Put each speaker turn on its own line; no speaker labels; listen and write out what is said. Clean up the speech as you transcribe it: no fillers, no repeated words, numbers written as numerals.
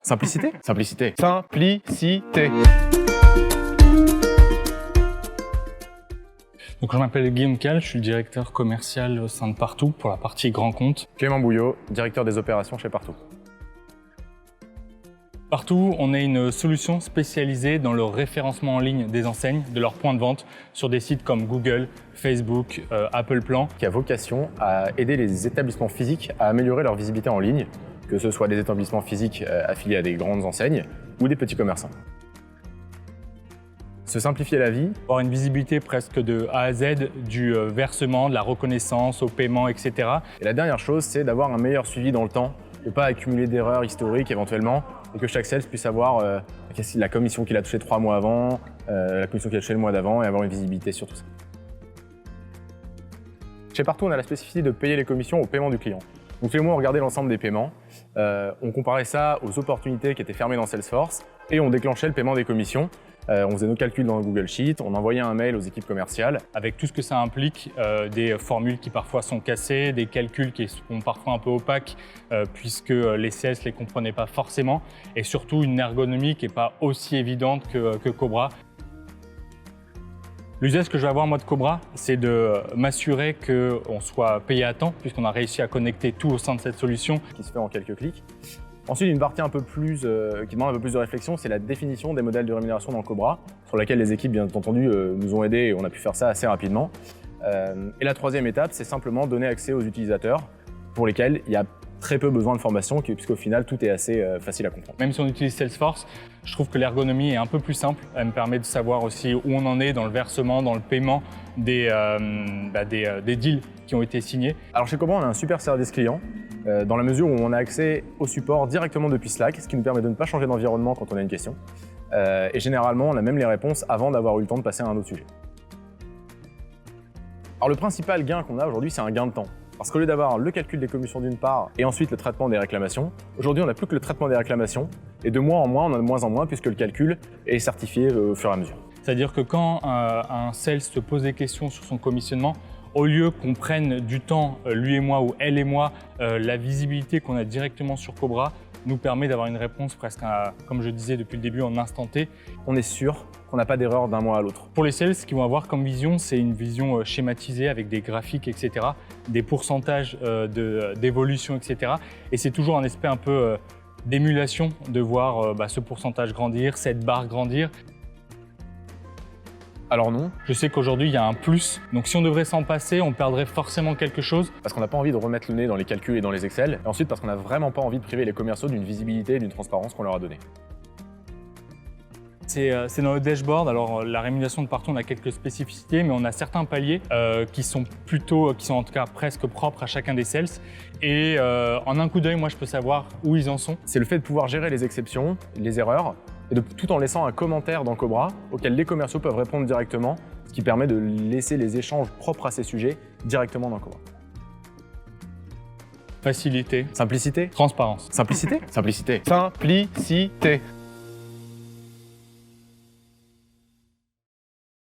Simplicité. Simplicité. Simplicité.
Donc, je m'appelle Guillaume Cal, je suis le directeur commercial au sein de Partout pour la partie grand compte.
Clément Bouillot, directeur des opérations chez Partout.
Partout, on est une solution spécialisée dans le référencement en ligne des enseignes, de leurs points de vente sur des sites comme Google, Facebook, Apple Plan.
Qui a vocation à aider les établissements physiques à améliorer leur visibilité en ligne, que ce soit des établissements physiques affiliés à des grandes enseignes ou des petits commerçants. Se simplifier la vie.
Avoir une visibilité presque de A à Z, du versement, de la reconnaissance, au paiement, etc.
Et la dernière chose, c'est d'avoir un meilleur suivi dans le temps, de ne pas accumuler d'erreurs historiques éventuellement, et que chaque sales puisse savoir la commission qu'il a touchée 3 mois avant, la commission qu'il a touchée le mois d'avant, et avoir une visibilité sur tout ça. Chez Partout, on a la spécificité de payer les commissions au paiement du client. Donc tous les mois, on regardait l'ensemble des paiements, on comparait ça aux opportunités qui étaient fermées dans Salesforce, et on déclenchait le paiement des commissions. On faisait nos calculs dans Google Sheet, on envoyait un mail aux équipes commerciales.
Avec tout ce que ça implique, des formules qui parfois sont cassées, des calculs qui sont parfois un peu opaques puisque les sales ne les comprenaient pas forcément, et surtout une ergonomie qui n'est pas aussi évidente que Cobra. L'usage que je vais avoir moi de Cobra, c'est de m'assurer qu'on soit payé à temps puisqu'on a réussi à connecter tout au sein de cette solution.
Qui se fait en quelques clics. Ensuite, une partie un peu plus, qui demande un peu plus de réflexion, c'est la définition des modèles de rémunération dans Cobra, sur laquelle les équipes, bien entendu, nous ont aidés et on a pu faire ça assez rapidement. Et la troisième étape, c'est simplement donner accès aux utilisateurs pour lesquels il y a très peu besoin de formation, puisqu'au final, tout est assez facile à comprendre.
Même si on utilise Salesforce, je trouve que l'ergonomie est un peu plus simple. Elle me permet de savoir aussi où on en est dans le versement, dans le paiement des deals qui ont été signés.
Alors chez Cobra, on a un super service client, dans la mesure où on a accès au support directement depuis Slack, ce qui nous permet de ne pas changer d'environnement quand on a une question. Et généralement, on a même les réponses avant d'avoir eu le temps de passer à un autre sujet. Alors le principal gain qu'on a aujourd'hui, c'est un gain de temps. Parce qu'au lieu d'avoir le calcul des commissions d'une part et ensuite le traitement des réclamations, aujourd'hui on n'a plus que le traitement des réclamations et de mois en mois, on en a de moins en moins puisque le calcul est certifié au fur et à mesure.
C'est-à-dire que quand un sales se pose des questions sur son commissionnement, au lieu qu'on prenne du temps, lui et moi ou elle et moi, la visibilité qu'on a directement sur Cobra nous permet d'avoir une réponse presque, comme je disais depuis le début, en instant T.
On est sûr qu'on n'a pas d'erreur d'un mois à l'autre.
Pour les sales, ce qu'ils vont avoir comme vision, c'est une vision schématisée avec des graphiques, etc., des pourcentages d'évolution, etc. Et c'est toujours un aspect un peu d'émulation de voir ce pourcentage grandir, cette barre grandir.
Alors non.
Je sais qu'aujourd'hui, il y a un plus. Donc si on devrait s'en passer, on perdrait forcément quelque chose.
Parce qu'on n'a pas envie de remettre le nez dans les calculs et dans les Excel. Et ensuite, parce qu'on n'a vraiment pas envie de priver les commerciaux d'une visibilité et d'une transparence qu'on leur a donnée.
C'est dans le dashboard. Alors la rémunération de Partout, on a quelques spécificités, mais on a certains paliers qui sont en tout cas presque propres à chacun des sales. Et en un coup d'œil, moi, je peux savoir où ils en sont.
C'est le fait de pouvoir gérer les exceptions, les erreurs, et tout en laissant un commentaire dans Cobra auquel les commerciaux peuvent répondre directement, ce qui permet de laisser les échanges propres à ces sujets directement dans Cobra.
Facilité.
Simplicité.
Transparence.
Simplicité. Simplicité. Simplicité.